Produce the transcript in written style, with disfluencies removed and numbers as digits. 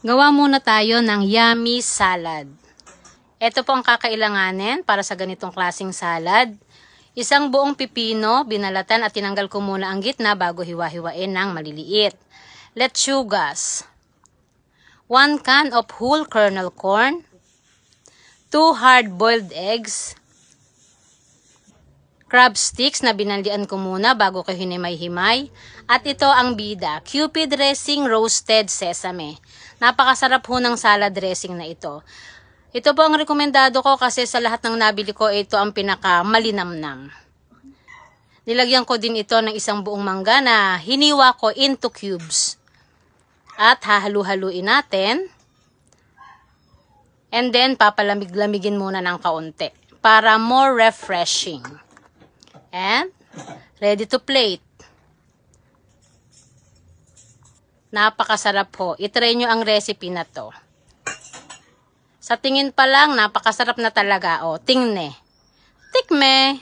Gawa muna tayo ng yummy salad. Ito po ang kakailanganin para sa ganitong klaseng salad. Isang buong pipino, binalatan at tinanggal ko muna ang gitna bago hiwa-hiwain ng maliliit. Lechugas. 1 can of whole kernel corn. 2 hard-boiled eggs. Crab sticks na binandian ko muna bago ko hinimay-himay. At ito ang bida, Cupid dressing roasted sesame. Napakasarap ho ng salad dressing na ito. Ito po ang rekomendado ko kasi sa lahat ng nabili ko, ito ang pinaka malinamnam. Nilagyan ko din ito ng isang buong mangga na hiniwa ko into cubes. At hahalu-haluin natin. And then papalamig-lamigin muna ng kaunti para more refreshing. And ready to plate. Napakasarap po. I-try nyo ang recipe na to. Sa tingin pa lang, napakasarap na talaga. O, tingne. Tikme.